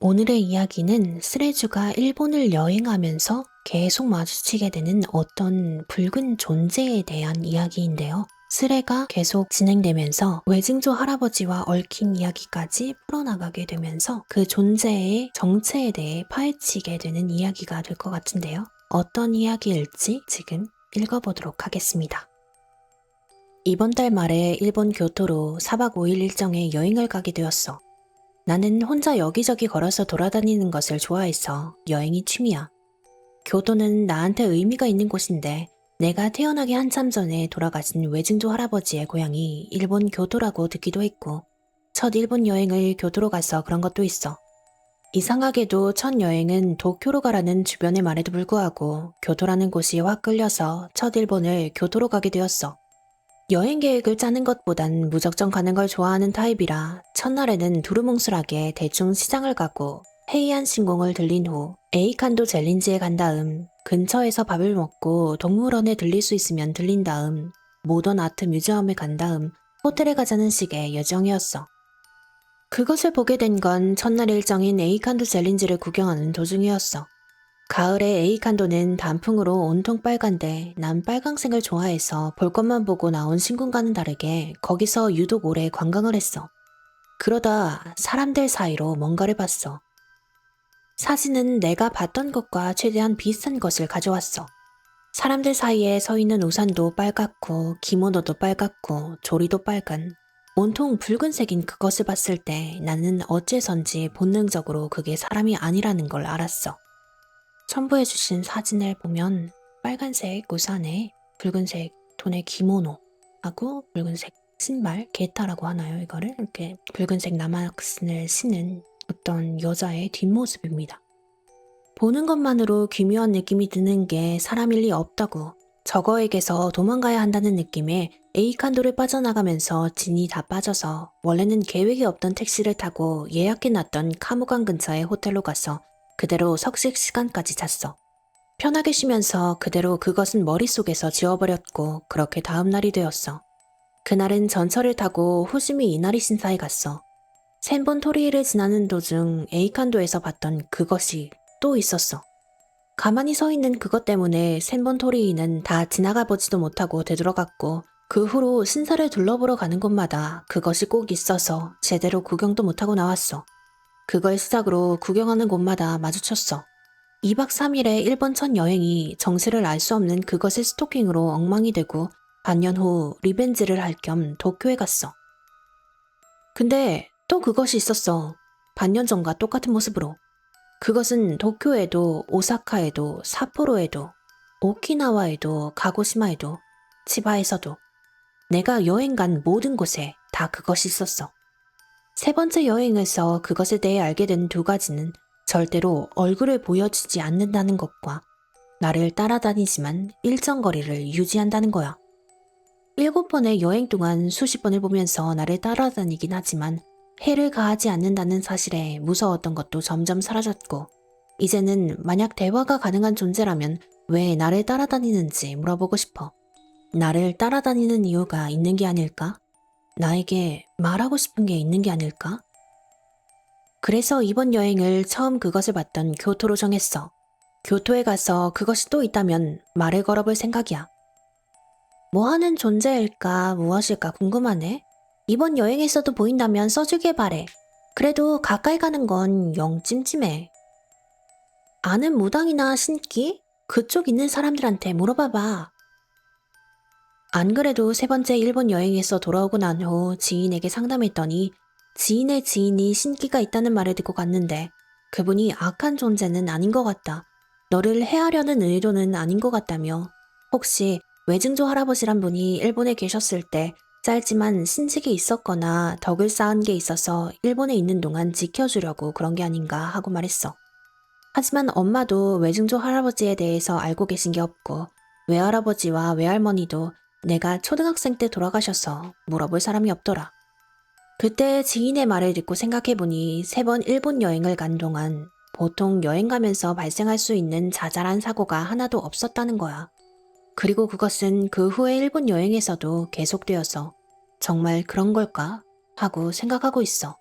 오늘의 이야기는 스레주가 일본을 여행하면서 계속 마주치게 되는 어떤 붉은 존재에 대한 이야기인데요. 스레가 계속 진행되면서 외증조 할아버지와 얽힌 이야기까지 풀어나가게 되면서 그 존재의 정체에 대해 파헤치게 되는 이야기가 될 것 같은데요. 어떤 이야기일지 지금 읽어보도록 하겠습니다. 이번 달 말에 일본 교토로 4박 5일 일정의 여행을 가게 되었어. 나는 혼자 여기저기 걸어서 돌아다니는 것을 좋아해서 여행이 취미야. 교토는 나한테 의미가 있는 곳인데 내가 태어나기 한참 전에 돌아가신 외증조 할아버지의 고향이 일본 교토라고 듣기도 했고 첫 일본 여행을 교토로 가서 그런 것도 있어. 이상하게도 첫 여행은 도쿄로 가라는 주변의 말에도 불구하고 교토라는 곳이 확 끌려서 첫 일본을 교토로 가게 되었어. 여행 계획을 짜는 것보단 무작정 가는 걸 좋아하는 타입이라 첫날에는 두루뭉술하게 대충 시장을 가고 헤이안 신공을 들린 후 에이칸도 젤린지에 간 다음 근처에서 밥을 먹고 동물원에 들릴 수 있으면 들린 다음 모던 아트 뮤지엄에 간 다음 호텔에 가자는 식의 예정이었어. 그것을 보게 된 건 첫날 일정인 에이칸도 젤린지를 구경하는 도중이었어. 가을에 에이칸도는 단풍으로 온통 빨간데 난 빨강색을 좋아해서 볼 것만 보고 나온 신군과는 다르게 거기서 유독 오래 관광을 했어. 그러다 사람들 사이로 뭔가를 봤어. 사진은 내가 봤던 것과 최대한 비슷한 것을 가져왔어. 사람들 사이에 서 있는 우산도 빨갛고 기모노도 빨갛고 조리도 빨간 온통 붉은색인 그것을 봤을 때 나는 어째선지 본능적으로 그게 사람이 아니라는 걸 알았어. 첨부해주신 사진을 보면 빨간색 우산에 붉은색 톤의 기모노하고 붉은색 신발, 게타라고 하나요? 이거를 이렇게 붉은색 나막슨을 신은 어떤 여자의 뒷모습입니다. 보는 것만으로 기묘한 느낌이 드는 게 사람일 리 없다고 저거에게서 도망가야 한다는 느낌에 에이칸도를 빠져나가면서 진이 다 빠져서 원래는 계획이 없던 택시를 타고 예약해놨던 카무관 근처의 호텔로 가서 그대로 석식 시간까지 잤어. 편하게 쉬면서 그대로 그것은 머릿속에서 지워버렸고 그렇게 다음 날이 되었어. 그날은 전철을 타고 후지미 이나리 신사에 갔어. 센본 토리를 지나는 도중 에이칸도에서 봤던 그것이 또 있었어. 가만히 서 있는 그것 때문에 센본 토리이는 다 지나가 보지도 못하고 되돌아갔고 그 후로 신사를 둘러보러 가는 곳마다 그것이 꼭 있어서 제대로 구경도 못하고 나왔어. 그걸 시작으로 구경하는 곳마다 마주쳤어. 2박 3일의 일본 첫 여행이 정체를 알 수 없는 그것의 스토킹으로 엉망이 되고 반년 후 리벤지를 할 겸 도쿄에 갔어. 근데 또 그것이 있었어. 반년 전과 똑같은 모습으로. 그것은 도쿄에도 오사카에도 삿포로에도 오키나와에도 가고시마에도 치바에서도 내가 여행 간 모든 곳에 다 그것이 있었어. 세 번째 여행에서 그것에 대해 알게 된 두 가지는 절대로 얼굴을 보여주지 않는다는 것과 나를 따라다니지만 일정 거리를 유지한다는 거야. 7번의 여행 동안 수십 번을 보면서 나를 따라다니긴 하지만 해를 가하지 않는다는 사실에 무서웠던 것도 점점 사라졌고 이제는 만약 대화가 가능한 존재라면 왜 나를 따라다니는지 물어보고 싶어. 나를 따라다니는 이유가 있는 게 아닐까? 나에게 말하고 싶은 게 있는 게 아닐까? 그래서 이번 여행을 처음 그것을 봤던 교토로 정했어. 교토에 가서 그것이 또 있다면 말을 걸어볼 생각이야. 뭐 하는 존재일까 무엇일까 궁금하네. 이번 여행에서도 보인다면 써주길 바래. 그래도 가까이 가는 건 영 찜찜해. 아는 무당이나 신기? 그쪽 있는 사람들한테 물어봐봐. 안 그래도 세 번째 일본 여행에서 돌아오고 난 후 지인에게 상담했더니 지인의 지인이 신기가 있다는 말을 듣고 갔는데 그분이 악한 존재는 아닌 것 같다. 너를 해하려는 의도는 아닌 것 같다며 혹시 외증조 할아버지란 분이 일본에 계셨을 때 짧지만 신직이 있었거나 덕을 쌓은 게 있어서 일본에 있는 동안 지켜주려고 그런 게 아닌가 하고 말했어. 하지만 엄마도 외증조 할아버지에 대해서 알고 계신 게 없고 외할아버지와 외할머니도 내가 초등학생 때 돌아가셔서 물어볼 사람이 없더라. 그때 지인의 말을 듣고 생각해보니 3번 일본 여행을 간 동안 보통 여행 가면서 발생할 수 있는 자잘한 사고가 하나도 없었다는 거야. 그리고 그것은 그 후에 일본 여행에서도 계속되어서 정말 그런 걸까? 하고 생각하고 있어.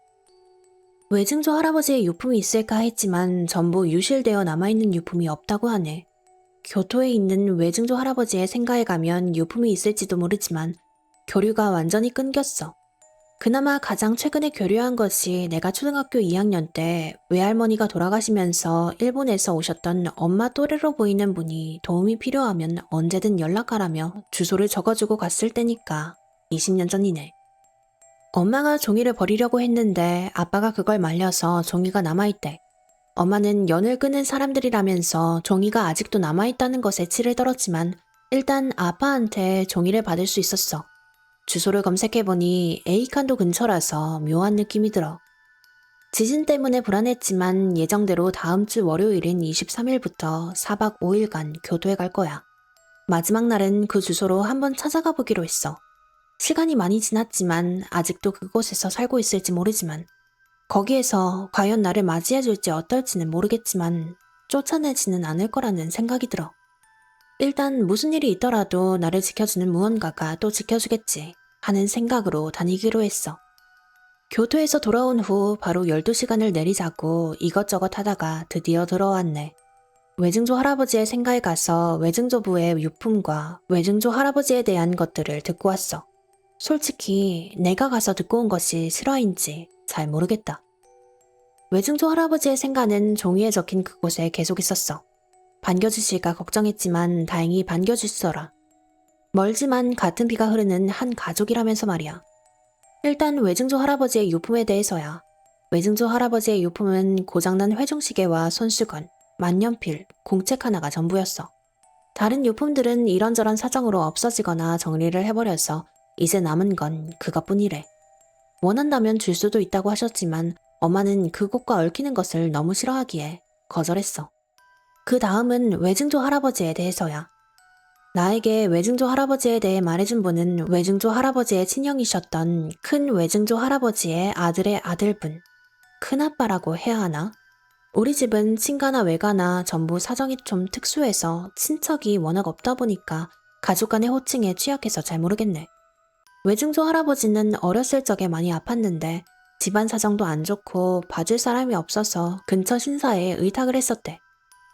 외증조 할아버지의 유품이 있을까 했지만 전부 유실되어 남아있는 유품이 없다고 하네. 교토에 있는 외증조 할아버지의 생가에 가면 유품이 있을지도 모르지만 교류가 완전히 끊겼어. 그나마 가장 최근에 교류한 것이 내가 초등학교 2학년 때 외할머니가 돌아가시면서 일본에서 오셨던 엄마 또래로 보이는 분이 도움이 필요하면 언제든 연락하라며 주소를 적어주고 갔을 때니까 20년 전이네. 엄마가 종이를 버리려고 했는데 아빠가 그걸 말려서 종이가 남아있대. 엄마는 연을 끊은 사람들이라면서 종이가 아직도 남아있다는 것에 치를 떨었지만 일단 아빠한테 종이를 받을 수 있었어. 주소를 검색해보니 A칸도 근처라서 묘한 느낌이 들어. 지진 때문에 불안했지만 예정대로 다음 주 월요일인 23일부터 4박 5일간 교토에 갈 거야. 마지막 날은 그 주소로 한번 찾아가 보기로 했어. 시간이 많이 지났지만 아직도 그곳에서 살고 있을지 모르지만 거기에서 과연 나를 맞이해줄지 어떨지는 모르겠지만 쫓아내지는 않을 거라는 생각이 들어. 일단 무슨 일이 있더라도 나를 지켜주는 무언가가 또 지켜주겠지 하는 생각으로 다니기로 했어. 교토에서 돌아온 후 바로 12시간을 내리자고 이것저것 하다가 드디어 들어왔네. 외증조 할아버지의 생가에 가서 외증조부의 유품과 외증조 할아버지에 대한 것들을 듣고 왔어. 솔직히 내가 가서 듣고 온 것이 실화인지 잘 모르겠다. 외증조 할아버지의 생가는 종이에 적힌 그곳에 계속 있었어. 반겨주실까 걱정했지만 다행히 반겨주시더라. 멀지만 같은 피가 흐르는 한 가족이라면서 말이야. 일단 외증조 할아버지의 유품에 대해서야. 외증조 할아버지의 유품은 고장난 회중시계와 손수건, 만년필, 공책 하나가 전부였어. 다른 유품들은 이런저런 사정으로 없어지거나 정리를 해버려서 이제 남은 건 그것뿐이래. 원한다면 줄 수도 있다고 하셨지만 엄마는 그곳과 얽히는 것을 너무 싫어하기에 거절했어. 그 다음은 외증조 할아버지에 대해서야. 나에게 외증조 할아버지에 대해 말해준 분은 외증조 할아버지의 친형이셨던 큰 외증조 할아버지의 아들의 아들분. 큰아빠라고 해야 하나? 우리 집은 친가나 외가나 전부 사정이 좀 특수해서 친척이 워낙 없다 보니까 가족 간의 호칭에 취약해서 잘 모르겠네. 외증조 할아버지는 어렸을 적에 많이 아팠는데 집안 사정도 안 좋고 봐줄 사람이 없어서 근처 신사에 의탁을 했었대.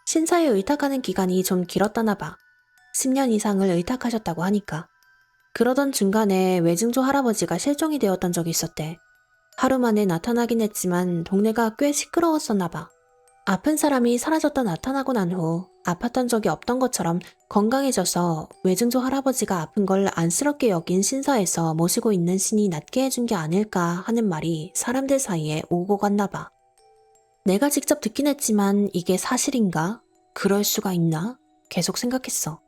신사에 의탁하는 기간이 좀 길었다나 봐. 10년 이상을 의탁하셨다고 하니까. 그러던 중간에 외증조 할아버지가 실종이 되었던 적이 있었대. 하루 만에 나타나긴 했지만 동네가 꽤 시끄러웠었나 봐. 아픈 사람이 사라졌다 나타나고 난 후 아팠던 적이 없던 것처럼 건강해져서 외증조 할아버지가 아픈 걸 안쓰럽게 여긴 신사에서 모시고 있는 신이 낫게 해준 게 아닐까 하는 말이 사람들 사이에 오고 갔나 봐. 내가 직접 듣긴 했지만 이게 사실인가? 그럴 수가 있나? 계속 생각했어.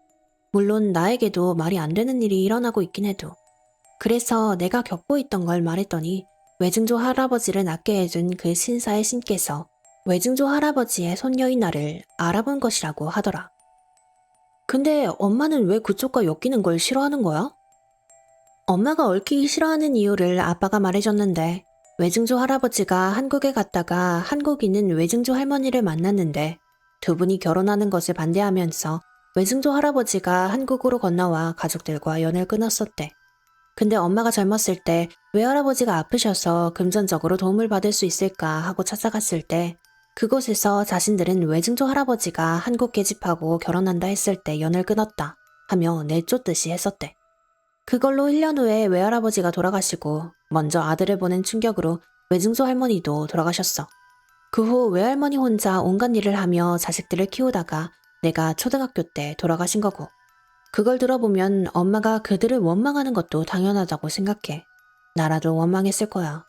물론 나에게도 말이 안 되는 일이 일어나고 있긴 해도. 그래서 내가 겪고 있던 걸 말했더니 외증조 할아버지를 낫게 해준 그 신사의 신께서 외증조 할아버지의 손녀인 나를 알아본 것이라고 하더라. 근데 엄마는 왜 그쪽과 엮이는 걸 싫어하는 거야? 엄마가 얽히기 싫어하는 이유를 아빠가 말해줬는데 외증조 할아버지가 한국에 갔다가 한국인인 외증조 할머니를 만났는데 두 분이 결혼하는 것을 반대하면서 외증조 할아버지가 한국으로 건너와 가족들과 연을 끊었었대. 근데 엄마가 젊었을 때 외할아버지가 아프셔서 금전적으로 도움을 받을 수 있을까 하고 찾아갔을 때 그곳에서 자신들은 외증조 할아버지가 한국 계집하고 결혼한다 했을 때 연을 끊었다 하며 내쫓듯이 했었대. 그걸로 1년 후에 외할아버지가 돌아가시고 먼저 아들을 보낸 충격으로 외증조 할머니도 돌아가셨어. 그 후 외할머니 혼자 온갖 일을 하며 자식들을 키우다가 내가 초등학교 때 돌아가신 거고 그걸 들어보면 엄마가 그들을 원망하는 것도 당연하다고 생각해. 나라도 원망했을 거야.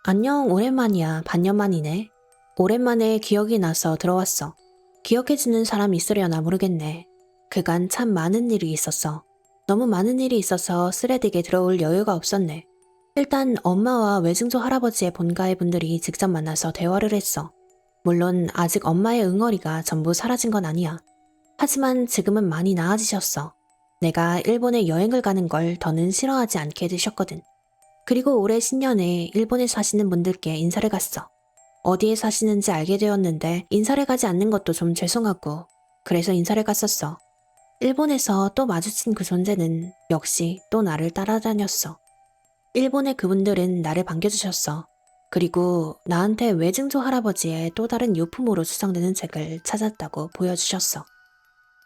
안녕, 오랜만이야. 반년 만이네. 오랜만에 기억이 나서 들어왔어. 기억해주는 사람 있으려나 모르겠네. 그간 참 많은 일이 있었어. 너무 많은 일이 있어서 쓰레되게 들어올 여유가 없었네. 일단 엄마와 외증조 할아버지의 본가의 분들이 직접 만나서 대화를 했어. 물론 아직 엄마의 응어리가 전부 사라진 건 아니야. 하지만 지금은 많이 나아지셨어. 내가 일본에 여행을 가는 걸 더는 싫어하지 않게 되셨거든. 그리고 올해 신년에 일본에 사시는 분들께 인사를 갔어. 어디에 사시는지 알게 되었는데 인사를 가지 않는 것도 좀 죄송하고 그래서 인사를 갔었어. 일본에서 또 마주친 그 존재는 역시 또 나를 따라다녔어. 일본의 그분들은 나를 반겨주셨어. 그리고 나한테 외증조 할아버지의 또 다른 유품으로 추정되는 책을 찾았다고 보여주셨어.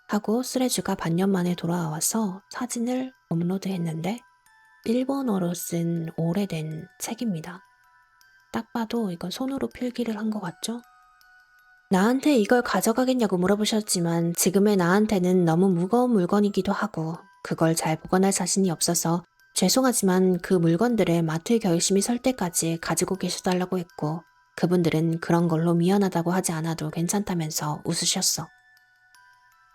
하고 쓰레주가 반년 만에 돌아와서 사진을 업로드했는데 일본어로 쓴 오래된 책입니다. 딱 봐도 이건 손으로 필기를 한 것 같죠? 나한테 이걸 가져가겠냐고 물어보셨지만 지금의 나한테는 너무 무거운 물건이기도 하고 그걸 잘 보관할 자신이 없어서 죄송하지만 그 물건들을 마트에 결심이 설 때까지 가지고 계셔달라고 했고 그분들은 그런 걸로 미안하다고 하지 않아도 괜찮다면서 웃으셨어.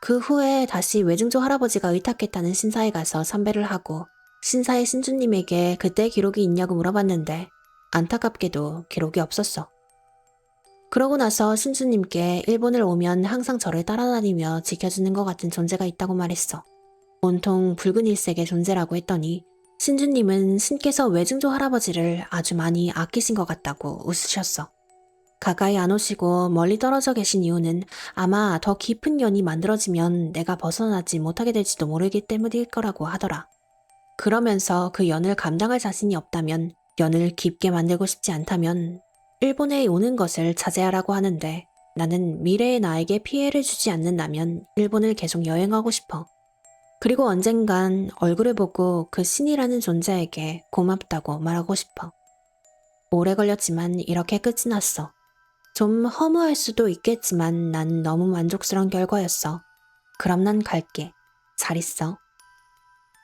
그 후에 다시 외증조 할아버지가 의탁했다는 신사에 가서参배를 하고 신사의 신주님에게 그때 기록이 있냐고 물어봤는데 안타깝게도 기록이 없었어. 그러고 나서 신주님께 일본을 오면 항상 저를 따라다니며 지켜주는 것 같은 존재가 있다고 말했어. 온통 붉은 일색의 존재라고 했더니 신주님은 신께서 외증조 할아버지를 아주 많이 아끼신 것 같다고 웃으셨어. 가까이 안 오시고 멀리 떨어져 계신 이유는 아마 더 깊은 연이 만들어지면 내가 벗어나지 못하게 될지도 모르기 때문일 거라고 하더라. 그러면서 그 연을 감당할 자신이 없다면, 연을 깊게 만들고 싶지 않다면 일본에 오는 것을 자제하라고 하는데 나는 미래의 나에게 피해를 주지 않는다면 일본을 계속 여행하고 싶어. 그리고 언젠간 얼굴을 보고 그 신이라는 존재에게 고맙다고 말하고 싶어. 오래 걸렸지만 이렇게 끝이 났어. 좀 허무할 수도 있겠지만 난 너무 만족스러운 결과였어. 그럼 난 갈게. 잘 있어.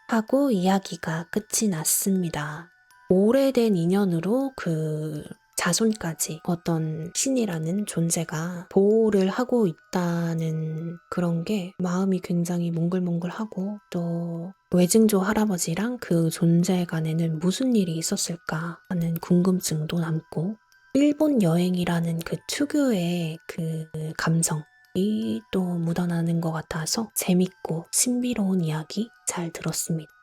하고 이야기가 끝이 났습니다. 오래된 인연으로 그 자손까지 어떤 신이라는 존재가 보호를 하고 있다는 그런 게 마음이 굉장히 몽글몽글하고 또 외증조 할아버지랑 그 존재 간에는 무슨 일이 있었을까 하는 궁금증도 남고 일본 여행이라는 그 특유의 그 감성이 또 묻어나는 것 같아서 재밌고 신비로운 이야기 잘 들었습니다.